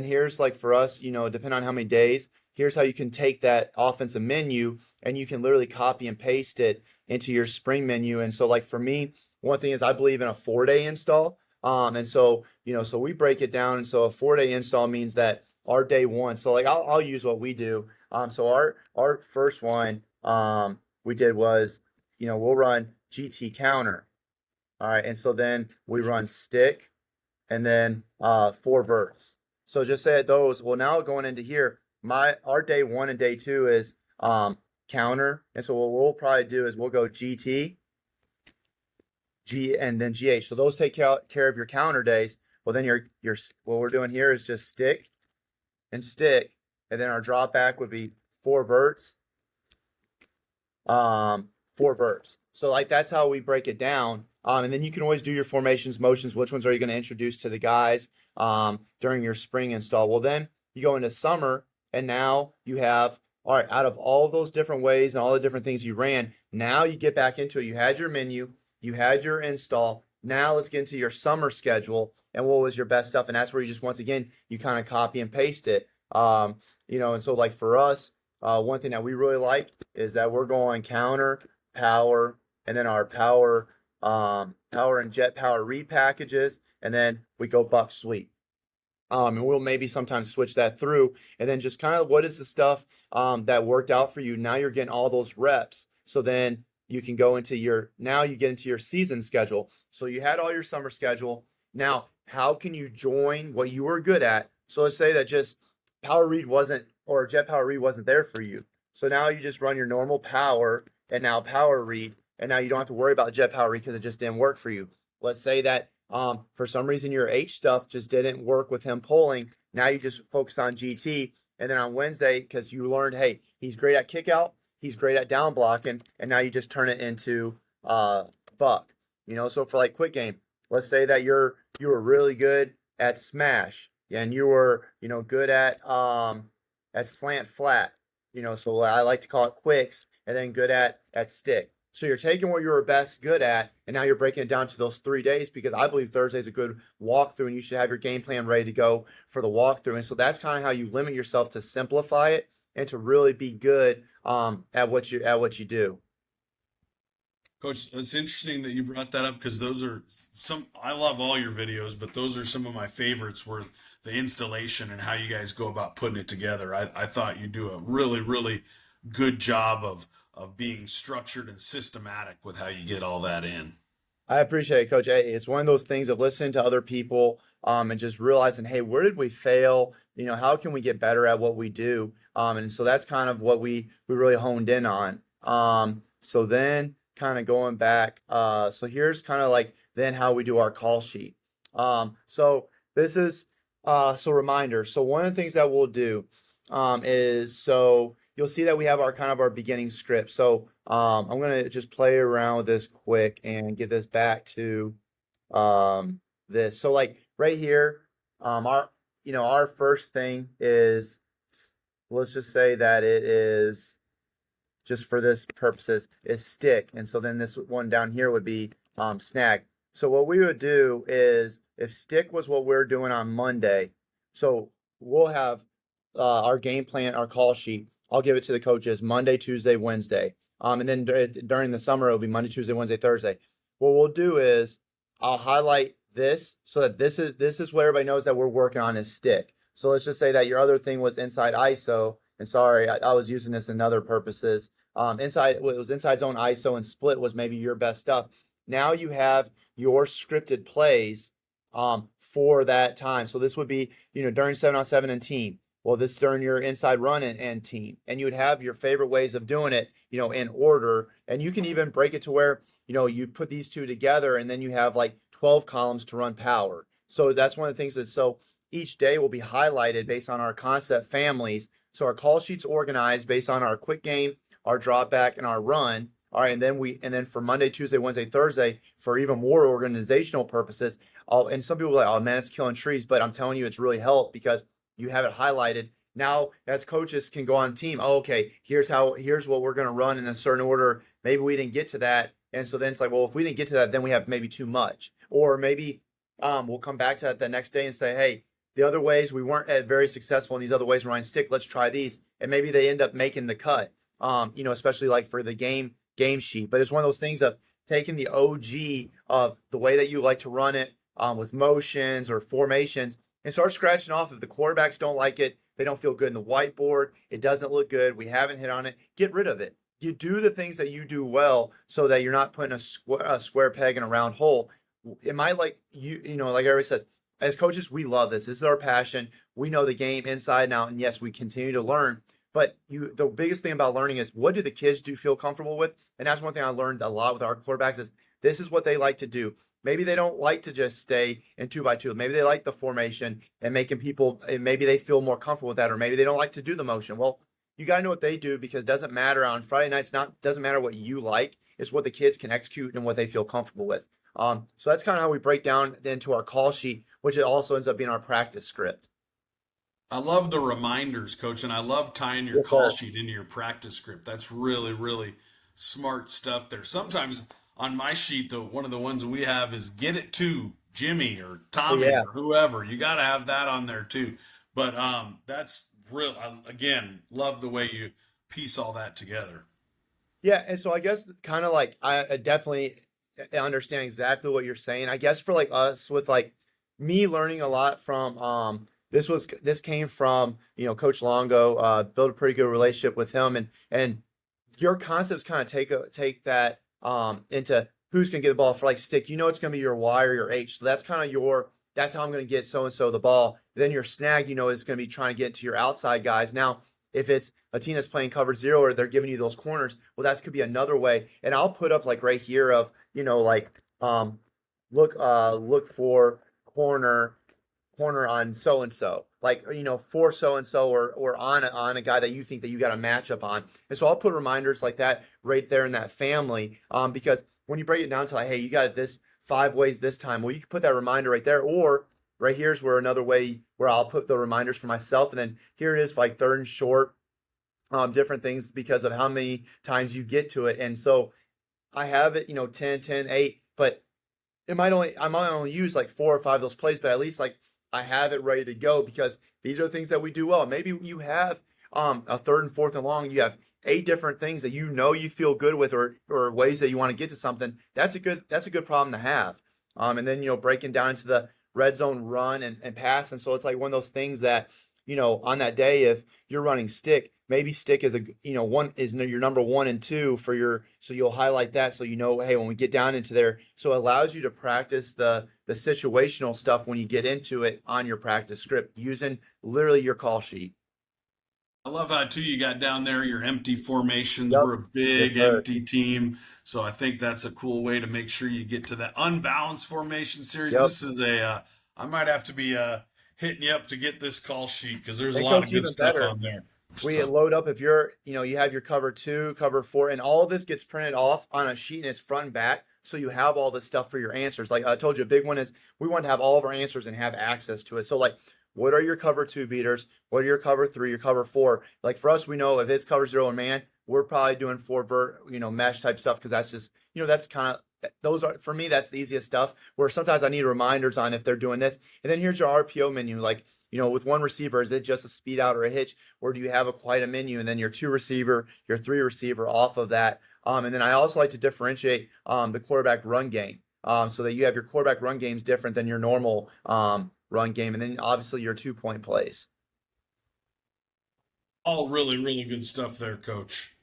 here's like for us, depending on how many days, here's how you can take that offensive menu and you can literally copy and paste it into your spring menu. And so like for me, one thing is I believe in a 4-day install. And so, so we break it down. And so a 4-day install means that our day one, so like I'll use what we do. So our first one, we did was, we'll run GT counter. All right. And so then we run stick and then 4 verts. So just say those. Well, now going into here, our day one and day two is counter. And so what we'll probably do is we'll go GT, G, and then GH. So those take care of your counter days. Well, then your what we're doing here is just stick and stick. And then our drop back would be 4 verts. 4 verts. So like that's how we break it down. And then you can always do your formations, motions. Which ones are you going to introduce to the guys during your spring install? Well, then you go into summer, and now you have, all right, out of all those different ways and all the different things you ran, now you get back into it. You had your menu, you had your install. Now let's get into your summer schedule and what was your best stuff. And that's where you just, once again, you kind of copy and paste it. And so like for us, one thing that we really like is that we're going counter, power, and then our power and jet power read packages, and then we go buck sweep. And we'll maybe sometimes switch that through, and then just kind of what is the stuff that worked out for you. Now you're getting all those reps. So then you can go into now you get into your season schedule. So you had all your summer schedule. Now, how can you join what you were good at? So let's say that just power read wasn't, or jet power read wasn't there for you. So now you just run your normal power and now power read. And now you don't have to worry about jet power read because it just didn't work for you. Let's say that for some reason your H stuff just didn't work with him pulling. Now you just focus on GT. And then on Wednesday, because you learned, hey, he's great at kick out, he's great at down blocking, and now you just turn it into buck. So for like quick game, let's say that you were really good at smash and you were, good at slant flat. So I like to call it quicks, and then good at stick. So you're taking what you were best good at, and now you're breaking it down to those 3 days, because I believe Thursday is a good walkthrough, and you should have your game plan ready to go for the walkthrough. And so that's kind of how you limit yourself to simplify it and to really be good at what you do. Coach, it's interesting that you brought that up because those are I love all your videos, but those are some of my favorites where the installation and how you guys go about putting it together. I thought you do a really, really good job of being structured and systematic with how you get all that in. I appreciate it, Coach. Hey, it's one of those things of listening to other people and just realizing, hey, where did we fail? How can we get better at what we do? And so that's kind of what we really honed in on. So then kind of going back, so here's kind of like then how we do our call sheet. So this is so reminder. So one of the things that we'll do is, so you'll see that we have our beginning script. So I'm going to just play around with this quick and get this back to this. So like right here, our first thing is, let's just say that it is, just for this purposes, is stick. And so then this one down here would be snag. So what we would do is, if stick was what we're doing on Monday, so we'll have our game plan, our call sheet. I'll give it to the coaches Monday, Tuesday, Wednesday. And then during the summer, it'll be Monday, Tuesday, Wednesday, Thursday. What we'll do is I'll highlight this so that this is what everybody knows that we're working on is stick. So let's just say that your other thing was inside ISO, and sorry, I was using this in other purposes. Inside it was inside zone ISO and split was maybe your best stuff. Now you have your scripted plays for that time. So this would be, during 7-on-7 and team. Well, this during your inside run and team. And you would have your favorite ways of doing it, in order. And you can even break it to where, you put these two together and then you have like 12 columns to run power. So that's one of the things so each day will be highlighted based on our concept families. So our call sheets organized based on our quick game, our drop back, and our run. All right, and then for Monday, Tuesday, Wednesday, Thursday, for even more organizational purposes. And some people are like, oh man, it's killing trees, but I'm telling you, it's really helped because you have it highlighted. Now, as coaches can go on team, oh, okay, here's what we're going to run in a certain order. Maybe we didn't get to that. And so then it's like, well, if we didn't get to that, then we have maybe too much. Or maybe we'll come back to that the next day and say, hey, the other ways we weren't very successful in these other ways we're running stick. Let's try these. And maybe they end up making the cut, especially like for the game sheet. But it's one of those things of taking the OG of the way that you like to run it with motions or formations and start scratching off. If the quarterbacks don't like it, they don't feel good in the whiteboard, it doesn't look good, we haven't hit on it, get rid of it. You do the things that you do well so that you're not putting a square peg in a round hole. It might like like everybody says, as coaches, we love this. This is our passion. We know the game inside and out. And yes, we continue to learn. But the biggest thing about learning is what do the kids do feel comfortable with? And that's one thing I learned a lot with our quarterbacks is this is what they like to do. Maybe they don't like to just stay in 2-by-2. Maybe they like the formation and making people, and maybe they feel more comfortable with that, or maybe they don't like to do the motion. Well, you got to know what they do because it doesn't matter on Friday nights. Doesn't matter what you like. It's what the kids can execute and what they feel comfortable with. So that's kind of how we break down into our call sheet, which it also ends up being our practice script. I love the reminders, coach, and I love tying your Yes, call sir. sheet into your practice script. That's really, really smart stuff there. Sometimes on my sheet, one of the ones we have is get it to Jimmy or Oh Tommy yeah. or whoever. You got to have that on there too. But that's real. Again, love the way you piece all that together. Yeah, and so I guess kind of like I definitely understand exactly what you're saying. I guess for like us with like me learning a lot from this came from Coach Longo, built a pretty good relationship with him, and your concepts kind of take that into who's gonna get the ball for like stick. It's gonna be your Y or your H. So that's kind of that's how I'm gonna get so and so the ball. Then your snag, is gonna be trying to get to your outside guys. Now, if it's a team that's playing cover zero or they're giving you those corners, well, that could be another way. And I'll put up like right here of, like look for corner on so and so, like for so and so, or on a guy that you think that you got a matchup on. And so I'll put reminders like that right there in that family, because when you break it down to like, hey, you got it this 5 ways this time, well, you can put that reminder right there, or right here's where another way where I'll put the reminders for myself, and then here it is for like third and short, different things because of how many times you get to it. And so I have it, 10, 10, 8, but I might only use like 4 or 5 of those plays, but at least like I have it ready to go because these are things that we do well. Maybe you have a third and fourth and long, you have 8 different things that you feel good with, or ways that you want to get to something. That's a good problem to have. And then breaking down into the red zone run and pass. And so it's like one of those things that on that day, if you're running stick, maybe stick is one is your number 1 and 2 for so you'll highlight that so hey, when we get down into there, so it allows you to practice the situational stuff when you get into it on your practice script using literally your call sheet. I love how too you got down there your empty formations. Yep. We're a Yes, big sir. empty team, so I think that's a cool way to make sure you get to that unbalanced formation series. Yep. This is I might have to be hitting you up to get this call sheet because there's a And lot of coach, good even stuff better, on there. we load up if you're you have your cover 2, cover 4, and all of this gets printed off on a sheet and it's front and back, so you have all this stuff for your answers. Like I told you, a big one is we want to have all of our answers and have access to it. So like, what are your cover 2 beaters? What are your cover 3, your cover 4? Like for us, we know if it's cover 0 and man, we're probably doing 4 mesh type stuff because that's just that's kind of those are for me, that's the easiest stuff, where sometimes I need reminders on if they're doing this. And then here's your RPO menu, like with one receiver, is it just a speed out or a hitch, or do you have quite a menu? And then your 2 receiver, your 3 receiver off of that. And then I also like to differentiate the quarterback run game. so that you have your quarterback run games different than your normal run game, and then obviously your 2 point plays. All really, really good stuff there, Coach.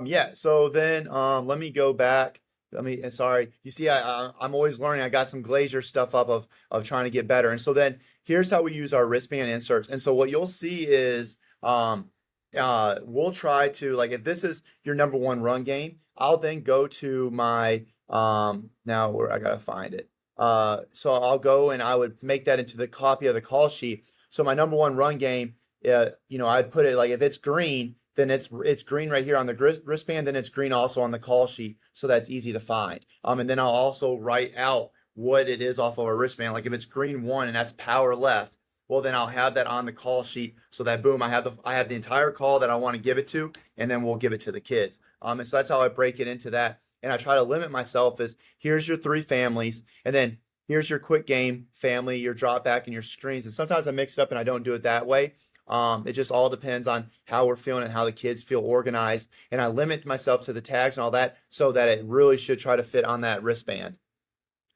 Yeah, so then let me go back. Let me sorry. You see, I'm always learning. I got some Glazier stuff up of trying to get better. And so then here's how we use our wristband inserts. And so what you'll see is we'll try to, like, if this is your number one run game, I'll then go to my now where I gotta find it. So I'll go and I would make that into the copy of the call sheet. So my number one run game, I'd put it like if it's green, then it's green right here on the wristband, then it's green also on the call sheet, so that's easy to find. And then I'll also write out what it is off of a wristband. Like if it's green one and that's power left, well then I'll have that on the call sheet so that boom, I have the entire call that I want to give it to, and then we'll give it to the kids. And so that's how I break it into that. And I try to limit myself as here's your three families, and then here's your quick game family, your drop back, and your screens. And sometimes I mix it up and I don't do it that way. It just all depends on how we're feeling and how the kids feel organized. And I limit myself to the tags and all that so that it really should try to fit on that wristband.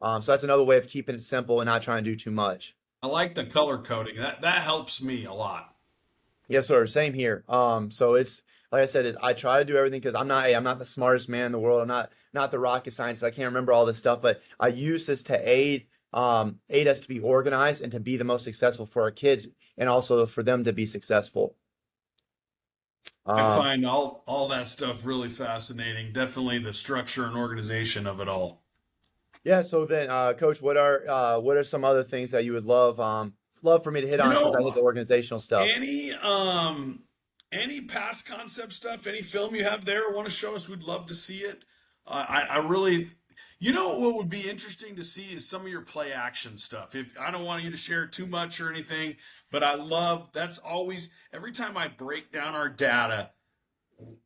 So that's another way of keeping it simple and not trying to do too much. I like the color coding. That helps me a lot. Yes, sir. Same here. So it's like I said, is I try to do everything because I'm not the smartest man in the world. I'm not the rocket scientist. I can't remember all this stuff, but I use this to aid us to be organized and to be the most successful for our kids and also for them to be successful. I Um, find all that stuff really fascinating. Definitely the structure and organization of it all. yeah. So then, Coach, what are some other things that you would love for me to hit You on since I hit know, the organizational stuff? any any past concept stuff, any film you have there want to show us, we'd love to see it. I really, what would be interesting to see is some of your play action stuff. If I don't want you to share too much or anything, but I love that's always every time I break down our data,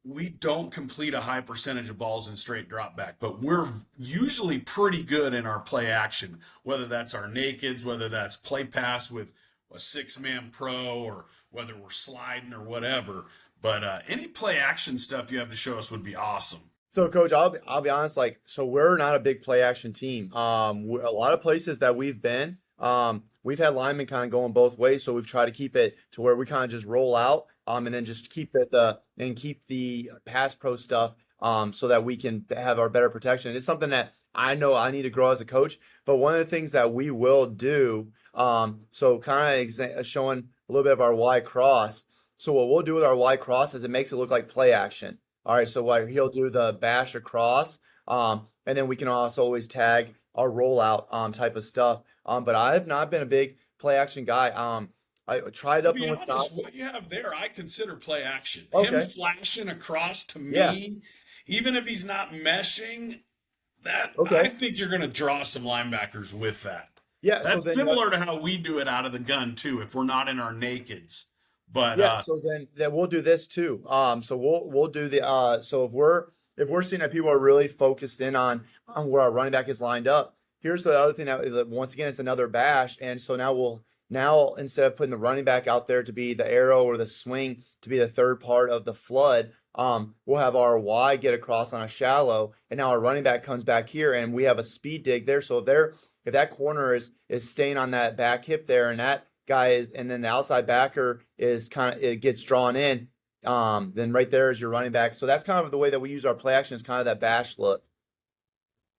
we don't complete a high percentage of balls in straight drop back, but we're usually pretty good in our play action, whether that's our nakeds, whether that's play pass with a six-man pro, or whether we're sliding or whatever. But any play action stuff you have to show us would be awesome. So, Coach, I'll be honest. Like, so we're not a big play action team. A lot of places that we've been, we've had linemen kind of going both ways. So we've tried to keep it to where we kind of just roll out, and then just keep the pass pro stuff, so that we can have our better protection. It's something that I know I need to grow as a coach. But one of the things that we will do, so kind of showing a little bit of our Y cross. So what we'll do with our Y cross is it makes it look like play action. All right, so like he'll do the bash across, and then we can also always tag our rollout type of stuff. But I have not been a big play action guy. I tried To up in be honest, Wisconsin. what you have there, I consider play action. Him Okay, flashing across to yeah, me, even if he's not meshing, that I okay, think you're going to draw some linebackers with that. yeah. So That's then similar to how we do it out of the gun too, if we're not in our nakeds. But yeah, so then we'll do this too. So we'll do the so if we're seeing that people are really focused in on where our running back is lined up. Here's the other thing that once again it's another bash, and so now instead of putting the running back out there to be the arrow or the swing to be the third part of the flood, we'll have our Y get across on a shallow, and now our running back comes back here, and we have a speed dig there. So if that corner is staying on that back hip there, and that guy is, and then the outside backer is kind of it gets drawn in. Then right there is your running back. So that's kind of the way that we use our play action is kind of that bash look.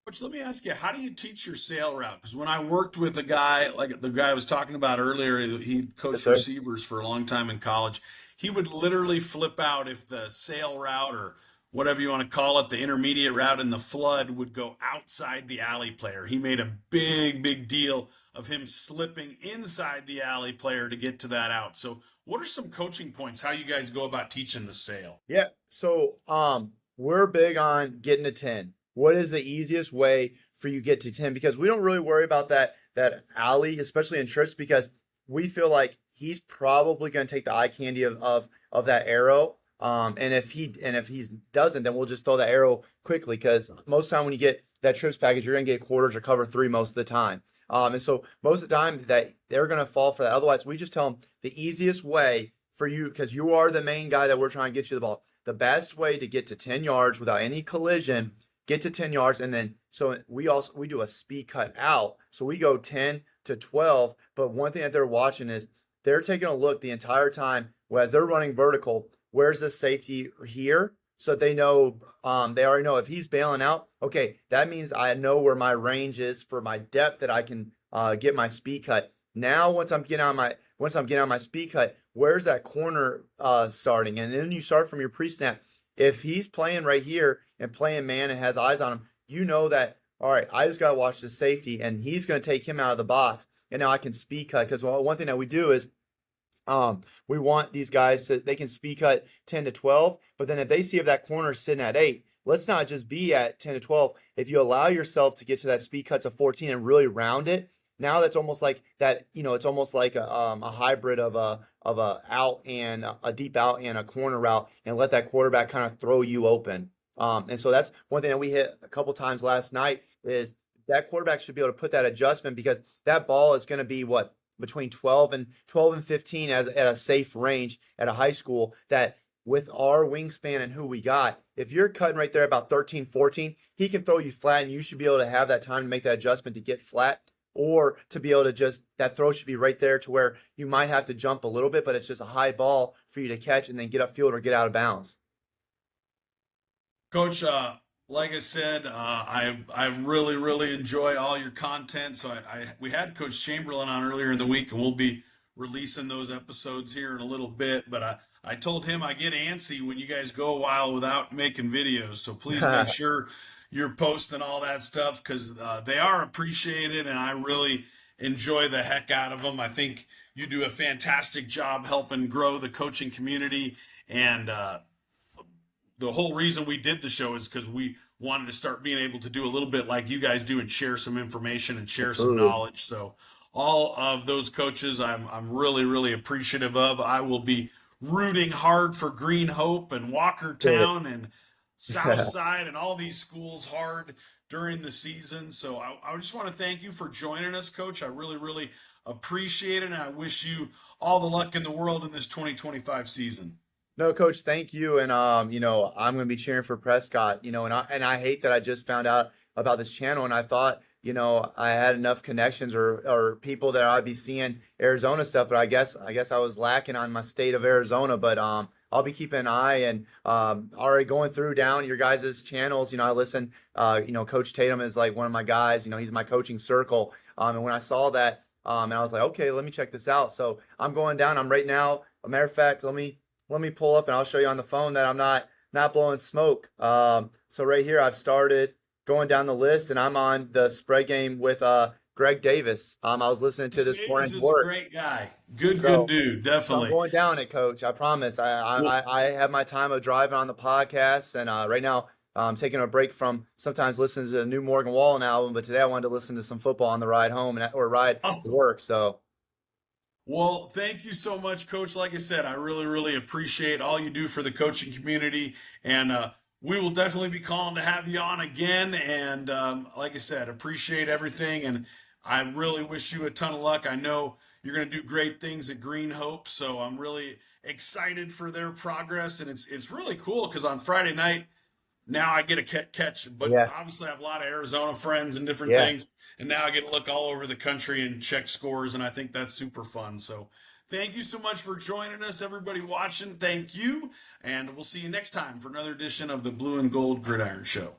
which let me ask you, how do you teach your sail route? Because when I worked with a guy like the guy I was talking about earlier, he Yes, coached sir. receivers for a long time in college. He would literally flip out if the sail route or whatever you want to call it, the intermediate route in the flood would go outside the alley player. He made a big, big deal of him slipping inside the alley player to get to that out. So, what are some coaching points? How you guys go about teaching the sail? Yeah. So we're big on getting to 10. What is the easiest way for you to get to 10? Because we don't really worry about that alley, especially in trips, because we feel like he's probably going to take the eye candy of that arrow. And if he doesn't, then we'll just throw the arrow quickly because most of the time when you get that trips package, you're gonna get quarters or cover three most of the time. And so most of the time that they're gonna fall for that. Otherwise, we just tell them the easiest way for you, because you are the main guy that we're trying to get you the ball. The best way to get to 10 yards without any collision, get to 10 yards, and then so we do a speed cut out. So we go 10 to 12. But one thing that they're watching is they're taking a look the entire time as they're running vertical. Where's the safety here? So they know, they already know if he's bailing out. Okay, that means I know where my range is for my depth that I can get my speed cut. Now, once I'm getting on my speed cut, where's that corner starting? And then you start from your pre-snap. If he's playing right here and playing man and has eyes on him, you know that, all right, I just got to watch the safety, and he's going to take him out of the box. And now I can speed cut because one thing that we do is we want these guys to they can speed cut 10 to 12, but then if they see if that corner is sitting at 8, let's not just be at 10 to 12. If you allow yourself to get to that speed cuts of 14 and really round it, now that's almost like that, it's almost like a hybrid of a out and a deep out and a corner route, and let that quarterback kind of throw you open. And so that's one thing that we hit a couple times last night is that quarterback should be able to put that adjustment, because that ball is going to be what between 12 and 15 as at a safe range at a high school, that with our wingspan and who we got, if you're cutting right there about 13, 14, he can throw you flat, and you should be able to have that time to make that adjustment to get flat, or to be able to just, that throw should be right there to where you might have to jump a little bit, but it's just a high ball for you to catch and then get upfield or get out of bounds. Coach, like I said, I really really enjoy all your content. So we had Coach Chamberlain on earlier in the week, and we'll be releasing those episodes here in a little bit. But I told him I get antsy when you guys go a while without making videos. So please make sure you're posting all that stuff, because they are appreciated, and I really enjoy the heck out of them. I think you do a fantastic job helping grow the coaching community, and the whole reason we did the show is because we wanted to start being able to do a little bit like you guys do and share some information and share some Absolutely. knowledge. So all of those coaches, I'm really really appreciative of. I will be rooting hard for Green Hope and Good. Walkertown and Southside and all these schools hard during the season. So I just want to thank you for joining us, Coach. I really really appreciate it, and I wish you all the luck in the world in this 2025 season. No, coach, thank you. And I'm going to be cheering for Prescott. And I hate that I just found out about this channel, and I thought, I had enough connections or people that I'd be seeing Arizona stuff, but I guess I was lacking on my state of Arizona. But I'll be keeping an eye, and already going through down your guys' channels. I listen. Coach Tatum is like one of my guys. He's my coaching circle. And when I saw that, and I was like, okay, let me check this out. So I'm going down. I'm right now. A matter of fact, let me pull up and I'll show you on the phone that I'm not blowing smoke. So right here I've started going down the list, and I'm on the spread game with Greg Davis. I was listening to this Davis morning's is a work. great guy. Good So dude, so I'm definitely. going down it, coach. I promise. I Well, I, I I have my time of driving on the podcast, and right now I'm taking a break from sometimes listening to the new Morgan Wallen album, but today I wanted to listen to some football on the ride home or ride to awesome. work. So Well, thank you so much, Coach. Like I said, I really, really appreciate all you do for the coaching community, and we will definitely be calling to have you on again. And like I said, appreciate everything, and I really wish you a ton of luck. I know you're going to do great things at Green Hope, so I'm really excited for their progress, and it's really cool because on Friday night now I get a catch, but yeah, obviously I have a lot of Arizona friends and different yeah. things, and now I get to look all over the country and check scores, and I think that's super fun. So thank you so much for joining us, everybody watching. Thank you, and we'll see you next time for another edition of the Blue and Gold Gridiron Show.